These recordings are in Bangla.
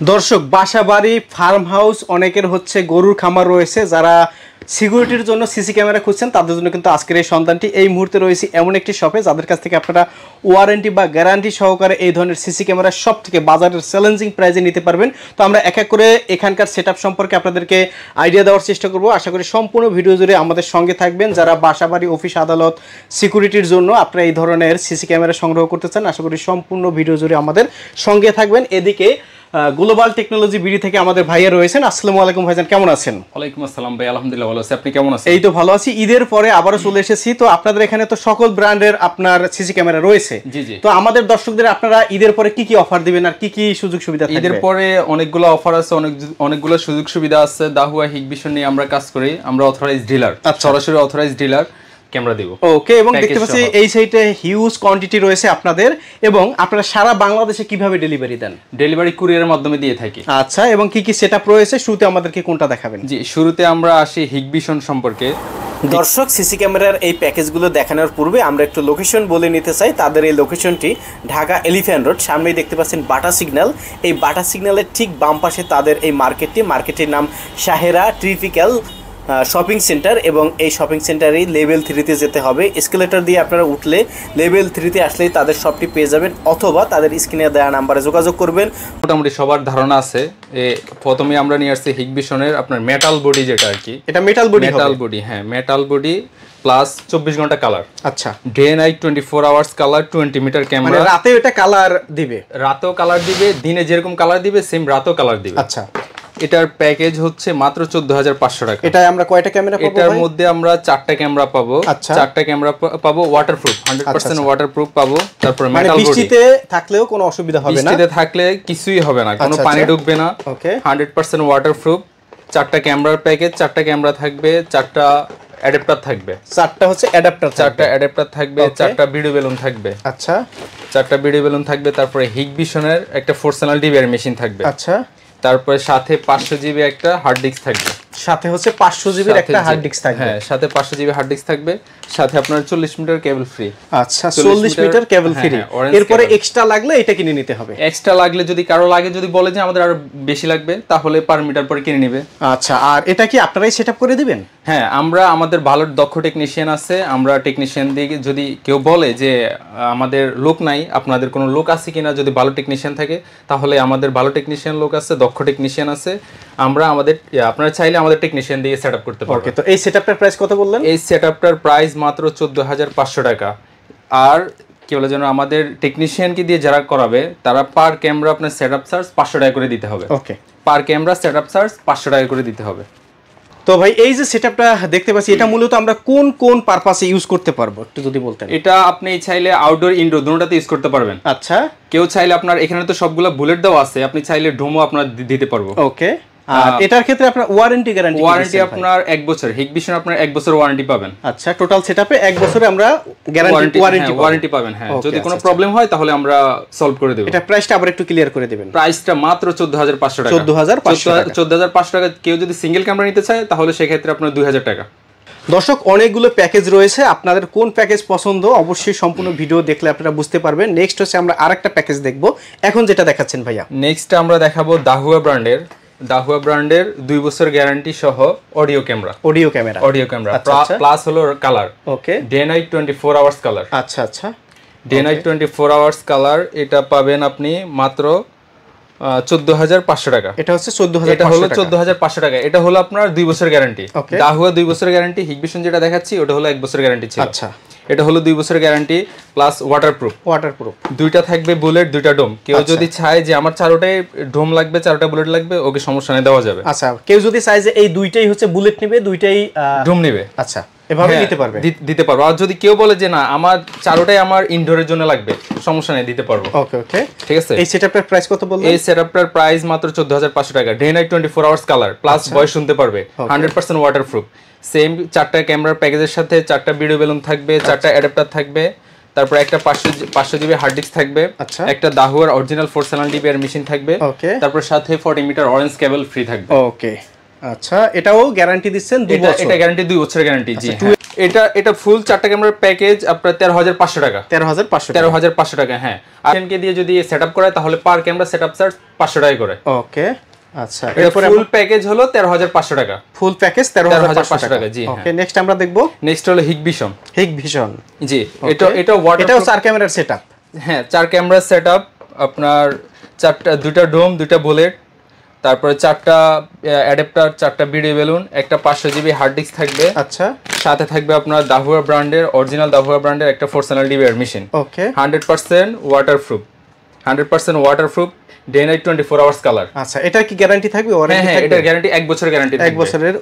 দর্শক, বাসাবাড়ি ফার্ম হাউস অনেকের হচ্ছে গরুর খামার রয়েছে, যারা সিকিউরিটির জন্য সিসি ক্যামেরা খুঁজছেন তাদের জন্য কিন্তু আজকের এই সন্ধানটি। এই মুহূর্তে রয়েছে এমন একটি শপে যাদের কাছ থেকে আপনারা ওয়ারেন্টি বা গ্যারান্টি সহকারে এই ধরনের সিসি ক্যামেরা সব থেকে বাজারের চ্যালেঞ্জিং প্রাইজে নিতে পারবেন। তো আমরা এক এক করে এখানকার সেটআপ সম্পর্কে আপনাদেরকে আইডিয়া দেওয়ার চেষ্টা করব। আশা করি সম্পূর্ণ ভিডিও জুড়ে আমাদের সঙ্গে থাকবেন। যারা বাসাবাড়ি, অফিস, আদালত, সিকিউরিটির জন্য আপনারা এই ধরনের সিসি ক্যামেরা সংগ্রহ করতে চান, আশা করি সম্পূর্ণ ভিডিও জুড়ে আমাদের সঙ্গে থাকবেন। এদিকে গ্লোবাল টেকনোলজি বিডি থেকে আমাদের ভাইয়া রয়েছেন। আসসালামু আলাইকুম ভাইজান, কেমন আছেন? ওয়ালাইকুম আসসালাম ভাই, আলহামদুলিল্লাহ ভালো আছি। আপনি কেমন আছেন? এই তো ভালো আছি। ঈদের পরে আবারও চলে এসেছি। তো আপনাদের এখানে তো সকল ব্র্যান্ডের আপনার সিসি ক্যামেরা রয়েছে। জি জি। তো আমাদের দর্শকদের আপনারা ঈদের পরে কি কি অফার দিবেন আর কি কি সুযোগ সুবিধা থাকবে? ঈদের পরে অনেকগুলো অফার আছে, অনেকগুলো সুযোগ সুবিধা আছে। দাহুয়া হিগভিশন নিয়ে আমরা কাজ করি। আমরা অথরাইজড ডিলার, সরাসরি অথরাইজড ডিলার ক্যামেরা দেব। ওকে, এবং দেখতে পাচ্ছি এই সাইটে হিউজ কোয়ান্টিটি রয়েছে আপনাদের, এবং আপনারা সারা বাংলাদেশে কিভাবে ডেলিভারি দেন? ডেলিভারি কুরিয়ারের মাধ্যমে দিয়ে থাকি। আচ্ছা, এবং কি কি সেটআপ রয়েছে? শুরুতে আমাদেরকে কোনটা দেখাবেন? জি, শুরুতে আমরা আসি হিগভিশন সম্পর্কে। দর্শক, সিসি ক্যামেরার এই প্যাকেজগুলো দেখানোর পূর্বে আমরা একটু লোকেশন বলে নিতে চাই। তাদের এই লোকেশনটি ঢাকা এলিফ্যান্ট রোড, সামনেই দেখতে পাচ্ছেন বাটা সিগন্যাল। এই বাটা সিগন্যালের ঠিক বাম পাশে তাদের এই মার্কেটটির নাম শাহেরা ট্রিপিক্যাল শপিং সেন্টার, এবং এই শপিং সেন্টারেই লেভেল 3-তে যেতে হবে। এসকেলেটর দিয়ে আপনারা উঠলে লেভেল 3-তে আসলেই তাদের শপটি পেয়ে যাবেন, অথবা তাদের স্ক্রিনে দেওয়া নাম্বারে যোগাযোগ করবেন। মোটামুটি সবার ধারণা আছে। প্রথমে আমরা নিয়ে আসছি হিগভিশনের আপনার মেটাল বডি, যেটা আর কি এটা মেটাল বডি। হ্যাঁ, মেটাল বডি প্লাস 24 ঘন্টা কালার। আচ্ছা, day night 24 hours colour, 20 metre camera. মানে রাতে এটা কালার দিবে? রাতেও কালার দিবে, দিনে যেরকম কালার দিবে সেম রাতেও কালার দিবে। আচ্ছা, এটার প্যাকেজ হচ্ছে মাত্র 14,500 টাকা। এটা আমরা কয়টা ক্যামেরা পাবো? এটার মধ্যে আমরা 4টা ক্যামেরা পাবো। আচ্ছা, 4টা ক্যামেরা পাবো ওয়াটারপ্রুফ, 100% ওয়াটারপ্রুফ পাবো। তারপর মেটাল বডি, বৃষ্টিতে থাকলেও কোনো অসুবিধা হবে না? বৃষ্টিতে থাকলে কিছুই হবে না, কোনো পানি ঢুকবে না। ওকে, 100% ওয়াটারপ্রুফ। 4টা ক্যামেরার প্যাকেজ, 4টা ক্যামেরা থাকবে, 4টা অ্যাডাপ্টার থাকবে। 4টা হচ্ছে অ্যাডাপ্টার, 4টা অ্যাডাপ্টার থাকবে, 4টা ভিডিও বেলুন থাকবে। আচ্ছা, 4টা ভিডিও বেলুন থাকবে। তারপরে হিগভিশনের একটা 4 চ্যানেল ডিভিআর মেশিন থাকবে। আচ্ছা, তারপরে সাথে 500 জিবি একটা হার্ড ডিস্ক থাকবে। সাথে হচ্ছে 500 জিবির একটা হার্ড ডিস্ক থাকবে। হ্যাঁ, সাথে 500 জিবি হার্ড ডিস্ক থাকবে। সাথে আপনার 40 মিটার কেবল ফ্রি। আচ্ছা, 40 মিটার কেবল ফ্রি। এরপরে এক্সট্রা লাগলে এটা কিনে নিতে হবে? এক্সট্রা লাগলে যদি কারো লাগে, যদি বলে যে আমাদের আরো বেশি লাগবে, তাহলে পার মিটার পরে কিনে নেবে। আচ্ছা, আর এটা কি আপনারাই সেটআপ করে দিবেন? হ্যাঁ, আমরা আমাদের ভালো দক্ষ টেকনিশিয়ান আছে। আমরা টেকনিশিয়ান দিয়ে, যদি কেউ বলে যে আমাদের লোক নাই, আপনাদের কোনো লোক আছে কিনা, যদি ভালো টেকনিশিয়ান থাকে তাহলে আমাদের ভালো টেকনিশিয়ান লোক আছে, দক্ষ টেকনিশিয়ান আছে। আমরা আপনারা চাইলে আমাদের টেকনিশিয়ান দিয়ে সেটআপ করতে পারবেন। ওকে, তো এই সেটআপটার প্রাইস কত বললেন? এই সেটআপটার প্রাইস মাত্র 14,500 টাকা। আর কি বলে যেন, আমাদের টেকনিশিয়ানকে দিয়ে যারা করাবে তারা পার ক্যামেরা আপনার সেটআপ চার্জ 500 টাকা করে দিতে হবে। ওকে, পার ক্যামেরা সেটআপ চার্জ 500 টাকা করে দিতে হবে। তো ভাই, এই যে সেটআপটা দেখতে পাচ্ছি, এটা মূলত আমরা কোন কোন পারপাসে ইউজ করতে পারবো একটু যদি বলতেন? এটা আপনি চাইলে আউটডোর, ইনডোর দুটোটাতে ইউজ করতে পারবেন। আচ্ছা, কেউ চাইলে, আপনার এখানে তো সবগুলো বুলেট দেওয়া আছে, আপনি চাইলে ডোমও আপনার দিতে পারবো। ওকে, আর এটার ক্ষেত্রে আপনার ওয়ারেন্টি গ্যারান্টি? ওয়ারেন্টি আপনার 1 বছর। হিগভিশন আপনার 1 বছর ওয়ারেন্টি পাবেন। আচ্ছা, টোটাল সেটআপে 1 বছরে আমরা ওয়ারেন্টি পাবেন। হ্যাঁ, যদি কোনো প্রবলেম হয় তাহলে আমরা সলভ করে দেব। এটা প্রাইসটা আবার একটু ক্লিয়ার করে দিবেন। প্রাইসটা মাত্র 14,500 টাকা। 14,500 টাকা। কেউ যদি সিঙ্গেল ক্যামেরা নিতে চায় তাহলে সেই ক্ষেত্রে আপনার 2,000 টাকা। দর্শক, অনেকগুলো প্যাকেজ রয়েছে, আপনাদের কোন প্যাকেজ পছন্দ অবশ্যই সম্পূর্ণ ভিডিও দেখলে আপনারা বুঝতে পারবেন। নেক্সট হচ্ছে আমরা আরেকটা প্যাকেজ দেখব। এখন যেটা দেখাচ্ছেন ভাইয়া, নেক্সট আমরা দেখাবো দাহুয়া ব্র্যান্ডের 2 বছর গ্যারান্টি সহ অডিও ক্যামেরা প্লাস হলো কালার। ওকে, ডে নাইট 24 আওয়ার্স কালার। আচ্ছা আচ্ছা, ডে নাইট 24 আওয়ার্স কালার। এটা পাবেন আপনি মাত্র 14,500 টাকা। এটা হচ্ছে 14,500 এটা হলো 14,500 টাকা। এটা হলো আপনার 2 বছর গ্যারান্টি। দাহুয়া 2 বছর গ্যারান্টি। হিগভিশন যেটা দেখাচ্ছি ওটা হলো 1 বছর গ্যারান্টি ছিল। আচ্ছা, এটা হলো 2 বছর গ্যারান্টি প্লাস ওয়াটারপ্রুফ। দুইটা থাকবে বুলেট, দুইটা ডোম। কেউ যদি চায় যে আমার 4টাই ডোম লাগবে, 4টা বুলেট লাগবে, ওকে সমস্যা নেই, দেওয়া যাবে। আচ্ছা, কেউ যদি চায় যে এই দুইটাই হচ্ছে বুলেট নেবে, দুইটাই ডোম নেবে, আচ্ছা, এভাবে দিতে পারবে। আর যদি কেউ বলে যে না আমার 4টাই আমার ইনডোরের জন্য লাগবে, সমস্যা নেই, দিতে পারবো। ওকে ওকে, ঠিক আছে। এই সেটআপটার প্রাইস কত বললেন? এই সেটআপটার প্রাইস মাত্র 14,500 টাকা। Day night 24 hours colour plus voice শুনতে পারবে, 100% ওয়াটারপ্রুফ। সেম 4টা ক্যামেরার প্যাকেজের সাথে 4টা ভিডিও বেলুন থাকবে, 4টা অ্যাডাপ্টার থাকবে। তারপর একটা 500 জিবি হার্ড ডিস্ক থাকবে। একটা দাহুয়ার অরিজিনাল 4 চ্যানেল ডিভিআর মেশিন থাকবে। তারপর সাথে 40 মিটার অরেঞ্জ কেবল ফ্রি থাকবে। ওকে, আচ্ছা, এটাও গ্যারান্টি দিচ্ছেন 2 বছর? এটা গ্যারান্টি 2 বছরের গ্যারান্টি। জি, এটা ফুল 4টা ক্যামেরার প্যাকেজ আপনার 13,500 টাকা। 13,500 টাকা, হ্যাঁ। আর কে দিয়ে যদি সেটআপ করায় তাহলে পার ক্যামেরা সেটআপ চার্জ 500 টাকা করে। ওকে, আচ্ছা। এরপর ফুল প্যাকেজ হলো 13,500 টাকা। ফুল প্যাকেজ 13,500 টাকা, জি। ওকে, নেক্সট আমরা দেখব। নেক্সট হলো হিগভিশন। জি, এটাও এটাও 4 ক্যামেরার সেটআপ। হ্যাঁ, 4 ক্যামেরার সেটআপ, আপনার 2টা ডোম, 2টা বুলেট, তারপরে 4টা অ্যাডাপ্টার, 4টা ভিডিও বেলুন, একটা 500 জিবি হার্ড ডিস্ক থাকবে। আচ্ছা, সাথে থাকবে আপনার দাহুয়া ব্র্যান্ডের, অরিজিনাল দাহুয়া ব্র্যান্ডের একটা 4 চ্যানেল ডিভিআর মেশিন। ওকে, 100% waterproof, 100% waterproof, day night 24 hours colour. আচ্ছা, এটার কি গ্যারান্টি থাকবে? ওয়ারেন্টি থাকবে? এটার গ্যারান্টি 1 বছরের গ্যারান্টি থাকবে। 1 বছরের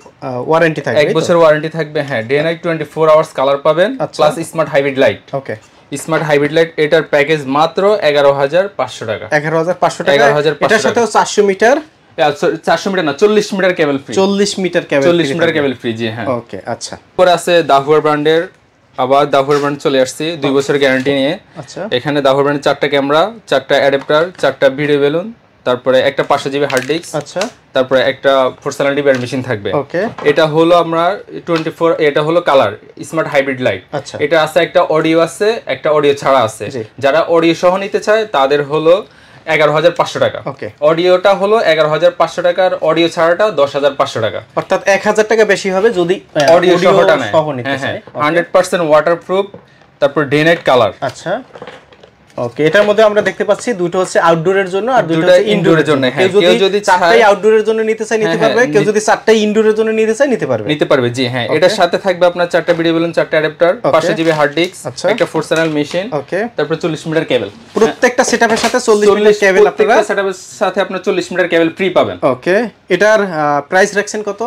ওয়ারেন্টি থাকবে। 1 বছরের ওয়ারেন্টি থাকবে, হ্যাঁ। ডে নাইট 24 আওয়ার্স কালার পাবেন, প্লাস স্মার্ট হাইব্রিড লাইট। ওকে, স্মার্ট হাইব্রিড লাইট, এটার প্যাকেজ মাত্র 11,500 টাকা। 11,500 টাকা। এটার সাথে 400 মিটার, 400 মিটার না, 40 মিটার কেবল ফ্রি। 40 মিটার কেবল ফ্রি, জি, হ্যাঁ। ওকে, আচ্ছা। পরে আছে দাহুয়া ব্র্যান্ডের, আবার দাহুয়া ব্র্যান্ড চলে আসছে 2 বছরের গ্যারান্টি নিয়ে। আচ্ছা, এখানে দাহুয়া ব্র্যান্ডের 4টা ক্যামেরা, 4টা অ্যাডাপ্টার, 4টা ভিডিও বেলুন, তারপরে একটা 500 জিবি হার্ড ডিস্ক। আচ্ছা, তারপরে একটা 4 চ্যানেল ডিভিআর মেশিন থাকবে। ওকে, এটা হলো আমরা 24, এটা হলো কালার স্মার্ট হাইব্রিড লাইট। আচ্ছা, এটা আছে, একটা অডিও আছে, একটা অডিও ছাড়া আছে। যারা অডিও সহ নিতে চায় তাদের হলো 11,500 টাকা। ওকে, অডিওটা হলো 11,500 টাকার, অডিও ছাড়াটা 10,500 টাকা, অর্থাৎ 1,000 টাকা বেশি হবে যদি অডিও সহটা নেয়। 100% ওয়াটারপ্রুফ, তারপর ডে নাইট কালার। আচ্ছা, ওকে। এটার মধ্যে আমরা দেখতে পাচ্ছি দুটো হচ্ছে আউটডোরের জন্য আর দুটো হচ্ছে ইনডোরের জন্য। কেউ যদি চারটাই আউটডোরের জন্য নিতে চায় নিতে পারবে, কেউ যদি চারটাই ইনডোরের জন্য নিতে চায় নিতে পারবে, জি, হ্যাঁ। এটার সাথে থাকবে আপনার 4টা ভিডিও বেলুন, 4টা অ্যাডাপ্টার, 500 জিবি হার্ড ডিস্ক, একটা 4 চ্যানেল মেশিন, ওকে, তারপর 40 মিটার কেবল। প্রত্যেকটা সেটআপের সাথে 40 মিটার কেবল, প্রত্যেকটা সেটআপের সাথে আপনি 40 মিটার কেবল ফ্রি পাবেন। ওকে, এটার প্রাইস রাখছেন কত?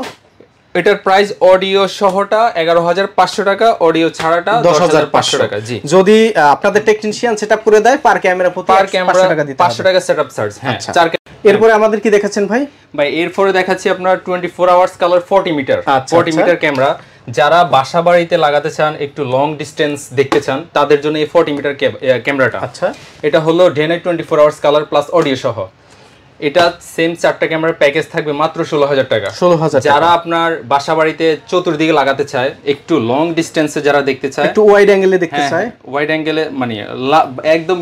এটার প্রাইস অডিও সহটা 11,500 টাকা, অডিও ছাড়াটা 10,500 টাকা। জি, যদি আপনাদের টেকনিশিয়ান সেটআপ করে দেয় পার ক্যামেরা প্রতি 500 টাকা দিতে হবে। 500 টাকা সেটআপ চার্জ, হ্যাঁ। এরপরে আমাদের কি দেখাচ্ছেন ভাই? এরপরে দেখাচ্ছি আপনার 24 hours colour 40 metre, 40 metre camera. যারা বাসা বাড়িতে লাগাতে চান, একটু লং ডিস্টেন্স দেখতে চান, তাদের জন্য এই 40 মিটার ক্যামেরাটা। আচ্ছা, এটা হলো day night 24 hours colour plus audio সহ। এটা সেম 4টা ক্যামেরার প্যাকেজ থাকবে মাত্র 16,000 টাকা। 16,000। যারা আপনার বাসা বাড়িতে চতুর্দিকে লাগাতে চায়, একটু লং ডিস্টেন্সে যারা দেখতে চায়, একটু ওয়াইড অ্যাঙ্গেলে দেখতে চায়, ওয়াইড অ্যাঙ্গেলে মানে একদম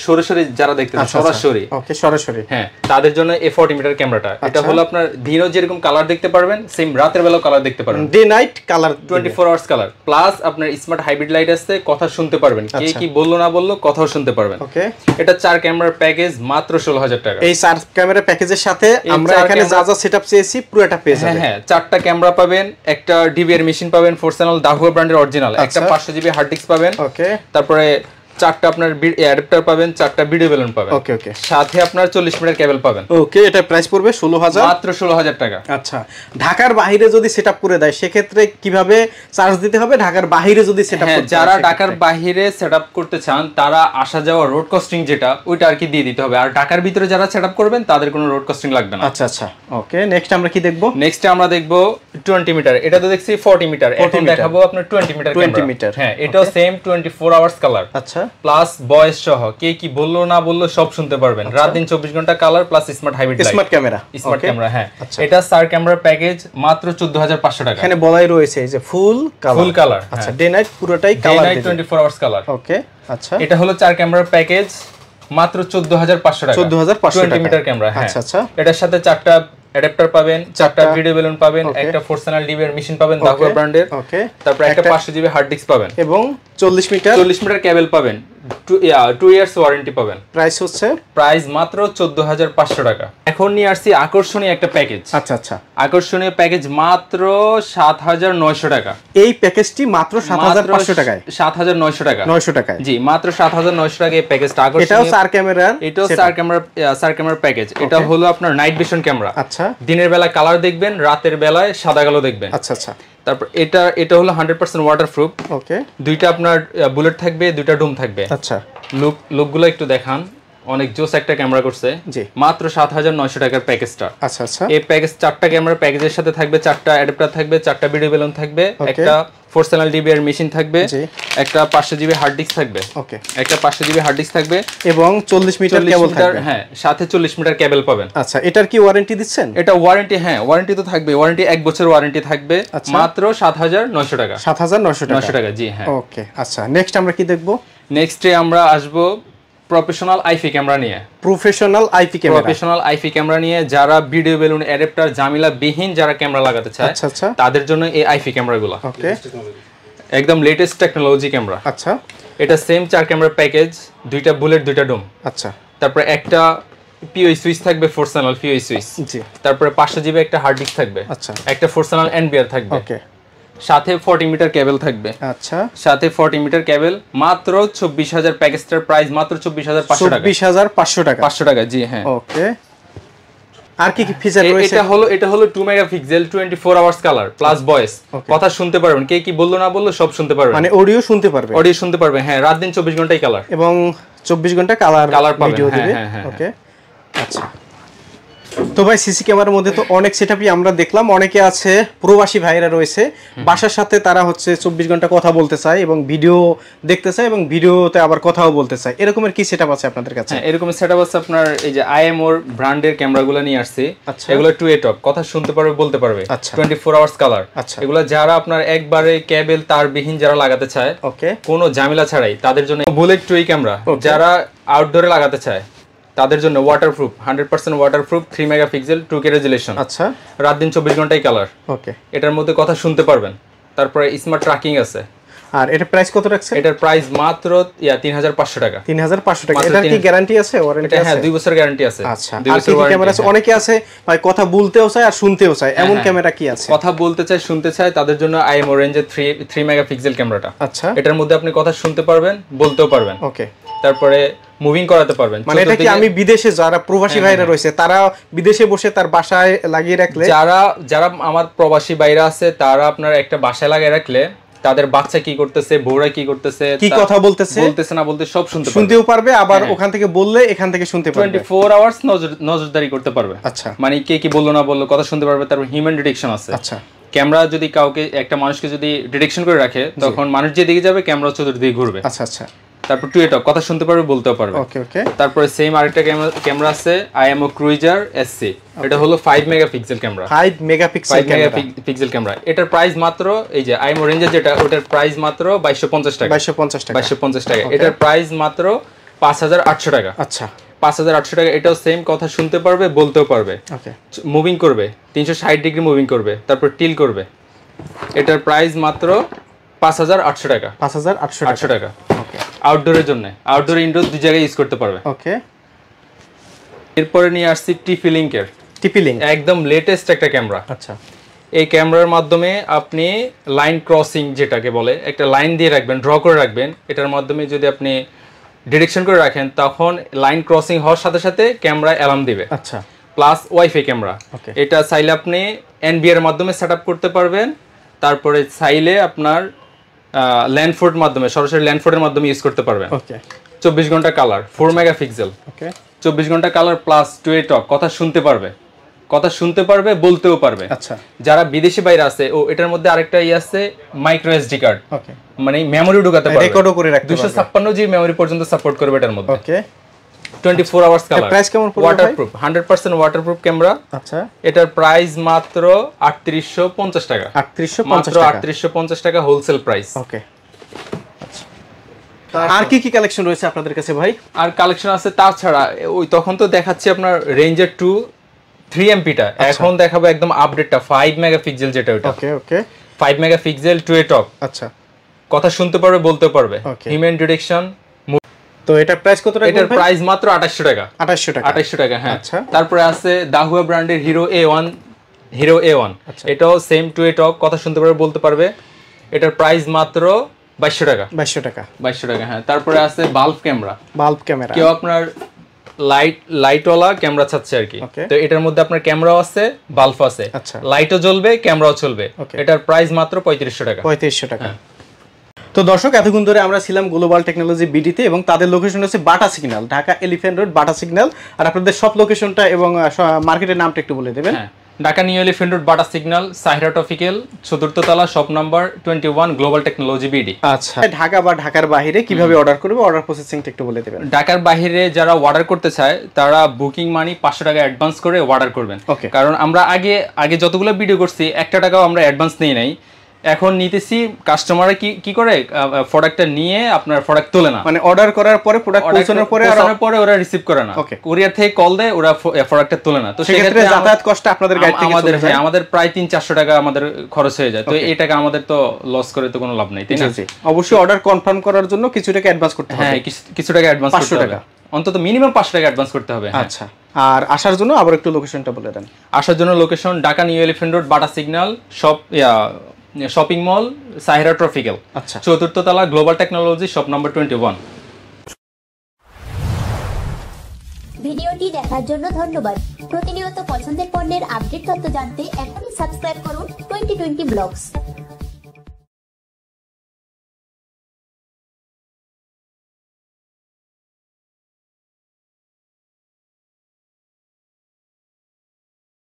সরাসরি যারা দেখতে চায়, সরাসরি, ওকে, সরাসরি, হ্যাঁ, তাদের জন্য এই 40 মিটার ক্যামেরাটা। এটা হলো আপনার দিনও যেরকম কালার দেখতে পারবেন, সেম রাতের বেলাও কালার দেখতে পারবেন, day night colour, 24 hours colour, plus আপনার স্মার্ট হাইব্রিড লাইট আছে, কথা শুনতে পারবেন, কে কি বললো না বললো কথাও শুনতে পারবেন। ওকে, এটা 4 ক্যামেরার প্যাকেজ মাত্র 16,000 টাকা। এই 4 ক্যামেরা প্যাকেজের সাথে আমরা এখানে যা যা সেটআপ চেয়েছি পুরোটা পেয়ে যাবেন। হ্যাঁ, 4টা ক্যামেরা পাবেন, একটা ডিভিআর মেশিন পাবেন 4 চ্যানেল দাহুয়া ব্র্যান্ডের অরিজিনাল, একটা 500 জিবি হার্ড ডিস্ক পাবেন। ওকে, তারপরে 4টা আপনার অ্যাডাপ্টার পাবেন, 4টা ভিডিও বেলুন পাবেন। ওকে, ওকে, সাথে আপনার 40 মিটার কেবল পাবেন। ওকে, এটা প্রাইস পড়বে 16,000, মাত্র 16,000 টাকা। আচ্ছা, ঢাকার বাইরে যদি সেটআপ করে দেয় সেক্ষেত্রে কিভাবে চার্জ দিতে হবে? ঢাকার বাইরে যদি সেটআপ করতে চায়, যারা ঢাকার বাইরে সেটআপ করতে চান তারা আসা যাওয়া রোড কস্টিং যেটা ওইটা আর কি দিয়ে দিতে হবে, আর ঢাকার ভিতরে যারা সেটআপ করবেন তাদের কোনো রোড কস্টিং লাগবে না। আচ্ছা, আচ্ছা, ওকে। নেক্সট আমরা কি দেখব? নেক্সট আমরা দেখব 20 মিটার। এটা তো দেখছি 40 মিটার, এখন দেখাবো আপনার 20 মিটার। 20 মিটার, হ্যাঁ, এটাও সেম 24 আওয়ার্স কালার। আচ্ছা, প্লাস ভয়েস সহ, কে কি বললো না বললো সব শুনতে পারবেন। রাত দিন 24 ঘন্টা colour plus smart hybrid light, smart camera, হ্যাঁ। এটা 4 ক্যামেরার প্যাকেজ মাত্র 14,500 টাকা। এখানে বলাই রয়েছে এই যে ফুল কালার। আচ্ছা, ডে নাইট পুরোটাই colour, day night 24 hours colour. Okay, আচ্ছা, এটা হলো 4 ক্যামেরার প্যাকেজ মাত্র 14,500 টাকা। 14,500 টাকা, 20 মিটার ক্যামেরা, হ্যাঁ। আচ্ছা, আচ্ছা, এটার সাথে 4টা অ্যাডাপ্টার পাবেন, 4টা ভিডিও বেলুন পাবেন, একটা 4 চ্যানেল ডিভিআর মেশিন পাবেন দাহুয়া ব্র্যান্ডের। ওকে, তারপর একটা 500 জিবি হার্ড ডিস্ক পাবেন এবং 40 মিটার কেবল পাবেন, 2 ইয়ার্স ওয়ারেন্টি পাবেন। প্রাইস হচ্ছে মাত্র 14,500 টাকা। এখন নিয়ে আসছি আকর্ষণীয় একটা প্যাকেজ। আচ্ছা, আচ্ছা, আকর্ষণীয় প্যাকেজ মাত্র 7,900 টাকা। এই প্যাকেজটি মাত্র 7,500 টাকায়, 7,900 টাকা, 900 টাকায়, জি, মাত্র 7,900 টাকা এই প্যাকেজটা। এটাও 4 ক্যামেরার, এটাও 4 ক্যামেরার প্যাকেজ। এটা হলো আপনার নাইট ভিশন ক্যামেরা। আচ্ছা, দিনের বেলা কালার দেখবেন, রাতের বেলায় সাদা কালো দেখবেন। আচ্ছা, আচ্ছা, তারপর এটা হলো 100% ওয়াটারপ্রুফ। ওকে, 2টা আপনার বুলেট থাকবে, 2টা ডুম থাকবে। আচ্ছা, লুকগুলো একটু দেখান, অনেক জোস একটা ক্যামেরা করছে জি মাত্র 7900 টাকার প্যাকেজটা। আচ্ছা আচ্ছা এই প্যাকেজ 4টা ক্যামেরা প্যাকেজের সাথে থাকবে, 4টা অ্যাডাপ্টার থাকবে, 4টা ভিডিও বেলুন থাকবে, একটা 4 চ্যানেল ডিবিআর মেশিন থাকবে, একটা 500 জিবি হার্ড ডিস্ক থাকবে, ওকে একটা 500 জিবি হার্ড ডিস্ক থাকবে এবং 40 মিটার কেবল থাকবে। হ্যাঁ, সাথে 40 মিটার কেবল পাবেন। আচ্ছা, এটার কি ওয়ারেন্টি দিচ্ছেন? এটা ওয়ারেন্টি, হ্যাঁ ওয়ারেন্টি তো থাকবে, ওয়ারেন্টি 1 বছর ওয়ারেন্টি থাকবে, মাত্র 7900 টাকা। 7900 টাকা, জি হ্যাঁ। ওকে আচ্ছা, নেক্সট আমরা কি দেখব? নেক্সটে আমরা আসবো প্রফেশনাল আইপি ক্যামেরা নিয়ে। প্রফেশনাল আইপি ক্যামেরা নিয়ে যারা ভিডিও বেলুন অ্যাডাপ্টার জামিলা বিহীন যারা ক্যামেরা লাগাতে চায়, আচ্ছা আচ্ছা, তাদের জন্য এই আইপি ক্যামেরাগুলো ওকে একদম লেটেস্ট টেকনোলজি ক্যামেরা। আচ্ছা, এটা সেম 4 ক্যামেরা প্যাকেজ, 2টা বুলেট 2টা ডোম। আচ্ছা, তারপর একটা পিওই সুইচ থাকবে 4 চ্যানেল পিওই সুইচ, জি। তারপরে 500 জিবি একটা হার্ড ডিস্ক থাকবে, আচ্ছা। একটা 4 চ্যানেল এনবিআর থাকবে, ওকে। সাথে 40 মিটার কেবল থাকবে, আচ্ছা। সাথে 40 মিটার কেবল, মাত্র 24000 প্যাকেজটার প্রাইস মাত্র 24500 টাকা। 24500 টাকা, 500 টাকা, জি হ্যাঁ। ওকে, আর কি কি ফিচার রয়েছে? এটা হলো 2 megapixel 24 hours colour plus voice, কথা শুনতে পারবেন, কে কি বললো না বললো সব শুনতে পারবেন, মানে অডিও শুনতে পারবে, হ্যাঁ রাত দিন 24 ঘন্টাই কালার, এবং 24 ঘন্টা কালার ভিডিও দিবে, ওকে আচ্ছা। তো ভাই, সিসি ক্যামেরার মধ্যে তো অনেক সেটআপই আমরা দেখলাম, অনেকে আছে প্রবাসী ভাইরা রয়েছে, বাসার সাথে তারা হচ্ছে 24 ঘন্টা কথা বলতে চায় এবং ভিডিও দেখতে চায় এবং ভিডিওতে আবার কথাও বলতে চায়, এরকমের কি সেটআপ আছে আপনাদের কাছে? হ্যাঁ, এরকম সেটআপ আছে আপনার, এই যে আইএমওর ব্র্যান্ডের ক্যামেরাগুলো নিয়ে আসছে, এগুলো 2A টপ, কথা শুনতে পারবে বলতে পারবে, 24 আওয়ার্স কালার, এগুলো যারা আপনার একবারে কেবল তারবিহীন যারা লাগাতে চায়, ওকে, কোনো ঝামেলা ছাড়াই, তাদের জন্য বুলেট টুই ক্যামেরা, যারা আউটডোরে লাগাতে চায় তাদের জন্য waterproof, 100% waterproof, 3 megapixel 2K resolution, আচ্ছা, রাত দিন 24 ঘন্টাই কালার, ওকে। এটার মধ্যে কথা শুনতে পারবেন, তারপরে স্মার্ট ট্র্যাকিং আছে। আর এটার প্রাইস কত রাখছেন? এটার প্রাইস মাত্র 3500 টাকা। 3500 টাকা। এটার কি গ্যারান্টি আছে, ওয়ারেন্টি আছে? হ্যাঁ, 2 বছর গ্যারান্টি আছে। আচ্ছা, 2 বছর ক্যামেরা আছে। অনেকে আছে ভাই কথা বলতেও চায় আর শুনতেও চায়, এমন ক্যামেরা কি আছে? কথা বলতে চায়, শুনতে চায়, তাদের জন্য আইএমও রেঞ্জের 3 মেগাপিক্সেল ক্যামেরাটা, আচ্ছা। এটার মধ্যে আপনি কথা শুনতে পারবেন, বলতেও পারবেন, ওকে। তারপরে মুভিং করাতে পারবেন, মানে এটা কি আমি বিদেশে যারা প্রবাসী ভাইরা রয়েছে তারা বিদেশে বসে তার বাসায় লাগিয়ে রাখলে, যারা আমার প্রবাসী ভাইরা আছে তারা আপনার একটা বাসায় লাগিয়ে রাখলে তাদের বাচ্চা কি করতেছে, বউরা কি করতেছে, কি কথা বলতেছে না বলতে সব শুনতেও পারবে, আবার ওখান থেকে বললে এখান থেকে শুনতে পারবে, 24 আওয়ার্স নজরদারি করতে পারবে, আচ্ছা। মানে কে কি বললো না বললো কথা শুনতে পারবে। তারপর হিউম্যান ডিটেকশন আছে, আচ্ছা। ক্যামেরা যদি কাউকে একটা মানুষকে যদি ডিটেকশন করে রাখে, তখন মানুষ যেদিকে যাবে ক্যামেরা চতুর্দিকে ঘুরবে, আচ্ছা আচ্ছা। তারপর 2A টপ, কথা শুনতে পারবে, বলতেও পারবে, ওকে ওকে। তারপরে সেম আরেকটা ক্যামেরা আছে আইএমও ক্রুইজার এসসি, এটা হলো 5 মেগাপিক্সেল ক্যামেরা, 5 মেগাপিক্সেল ক্যামেরা। এটার প্রাইস মাত্র, এই যে আইএমও রেঞ্জার যেটা, ওটার প্রাইস মাত্র 2250 টাকা, 2250 টাকা। এটার প্রাইস মাত্র 5800 টাকা, আচ্ছা। 5800 টাকা। এটাও সেম, কথা শুনতে পারবে, বলতেও পারবে, ওকে। মুভিং করবে, 360 ডিগ্রি মুভিং করবে, তারপর টিল করবে। এটার প্রাইস মাত্র 5800 টাকা, 5800 টাকা, ওকে। আউটডোরের জন্য, আউটডোর ইনডোর দুই জায়গায় ইউজ করতে পারবে, ওকে। এরপরে নিয়ে আসছি টিপি লিংক, একদম লেটেস্ট একটা ক্যামেরা, আচ্ছা। এই ক্যামেরার মাধ্যমে আপনি লাইন ক্রসিং যেটাকে বলে, একটা লাইন দিয়ে রাখবেন, ড্র করে রাখবেন, এটার মাধ্যমে যদি আপনি ডিরেকশন করে রাখেন তখন লাইন ক্রসিং হওয়ার সাথে সাথে ক্যামেরা অ্যালার্ম দিবে, আচ্ছা। প্লাস ওয়াইফাই ক্যামেরা, এটা চাইলে আপনি এনবিআর এর মাধ্যমে সেটআপ করতে পারবেন, তারপরে চাইলে আপনার ল্যান্ডফোর্ড মাধ্যমে, সরাসরি ল্যান্ডফোর্ডের মাধ্যমে ইউজ করতে পারবেন, ওকে। 24 ঘন্টা কালার, 4 মেগাপিক্সেল, ওকে। 24 ঘন্টা কালার প্লাস 2A টপ, কথা শুনতে পারবে, বলতেও পারবে, আচ্ছা। যারা বিদেশি বাইরে আছে, ও এটার মধ্যে আরেকটা আছে মাইক্রো এসডি কার্ড, ওকে, মানে মেমরি ঢোকাতে পারবে, রেকর্ডও করে রাখতে পারবে, 256 জিবি মেমরি পর্যন্ত সাপোর্ট করবে এটার মধ্যে, ওকে। 24 আওয়ার্স কালার, প্রাইস কেমন পড়বে? ওয়াটারপ্রুফ, 100% ওয়াটারপ্রুফ ক্যামেরা, আচ্ছা। এটার প্রাইস মাত্র 3850 টাকা, 3850 টাকা হোলসেল প্রাইস, ওকে। আর কি কি কালেকশন রয়েছে আপনাদের কাছে ভাই? আর কালেকশন আছে তাছাড়া, ওই তখন তো দেখাচ্ছি আপনার রেঞ্জার 2 3MP টা, এখন দেখাবো একদম আপডেটটা 5 মেগাপিক্সেল যেটা, ওটা, ওকে ওকে। 5 মেগাপিক্সেল 2A টপ, আচ্ছা। কথা শুনতে পারবে, বলতে পারবে, হিউম্যান ডিটেকশন। তো এটা প্রাইস কত টাকা? এটার প্রাইস মাত্র 2800 টাকা, 2800 টাকা, হ্যাঁ, আচ্ছা। তারপরে আছে দাহুয়া ব্র্যান্ডের হিরো A1, এটাও সেম 2A টপ, কথা শুনতে পারবে, বলতে পারবে, এটার প্রাইস মাত্র 2200 টাকা, হ্যাঁ। তারপরে আছে বাল্ব ক্যামেরা, কেউ আপনার লাইটওয়ালা ক্যামেরা চাচ্ছে আর কি, তো এটার মধ্যে আপনার ক্যামেরাও আছে, বাল্ব আছে, আচ্ছা। লাইটও জ্বলবে, ক্যামেরাও চলবে, এটার প্রাইস মাত্র 3500 টাকা, 3500 টাকা। তো দর্শক, এতক্ষণ ধরে আমরা ছিলাম গ্লোবাল টেকনোলজি বিডিতে এবং তাদের লোকেশন হচ্ছে Bata signal, Dhaka Elephant Road Bata signal. আর আপনাদের সব লোকেশনটা এবং মার্কেটের নামটা একটু বলে দেবেন। Dhaka new Elephant Road Bata signal, Sahira tropical, ৪র্থ তলা, shop number 21, global technology BD. আচ্ছা, ঢাকা বা ঢাকার বাইরে কিভাবে অর্ডার করবে, অর্ডার প্রসেসিংটা একটু বলে দেবেন। ঢাকার বাইরে যারা অর্ডার করতে চায় তারা বুকিং মানি 500 টাকা অ্যাডভান্স করে অর্ডার করবেন। কারণ আমরা আগে যতগুলো ভিডিও করছি 1 টাকাও আমরা অ্যাডভান্স নেই নাই। এখন নিতেছি কাস্টমাররা কি করে, প্রোডাক্টটা নিয়ে আপনার প্রোডাক্ট তোলে না, মানে অর্ডার করার পরে প্রোডাক্ট পৌঁছানোর পরে ওরা রিসিভ করে না, কুরিয়ার থেকে কল দেয়, ওরা প্রোডাক্টটা তোলে না। তো সেক্ষেত্রে যাতায়াত কষ্ট আপনাদের গাড়ি থেকে চলে যায়, আমাদের প্রায় 300-400 টাকা আমাদের খরচ হয়ে যায়। তো এই টাকা আমাদের তো লস করে তো কোনো লাভ নাই, তাই না? অবশ্যই অর্ডার কনফার্ম করার জন্য কিছু টাকা অ্যাডভান্স করতে হবে। হ্যাঁ, কিছু টাকা অ্যাডভান্স করতে হবে, অন্তত মিনিমাম 500 টাকা অ্যাডভান্স করতে হবে। আচ্ছা, আর আসার জন্য আবার একটু লোকেশনটা বলে দেন। আসার জন্য location Dhaka new Elephant Road Bata signal, shopping mall, Sahira tropical, 4র্থ তলা, গ্লোবাল টেকনোলজি, শপ নাম্বার 21। ভিডিওটি দেখার জন্য ধন্যবাদ। প্রতিনিয়ত পছন্দের পণ্যের আপডেট তথ্য জানতে এখনই সাবস্ক্রাইব করুন 2020 ব্লগস।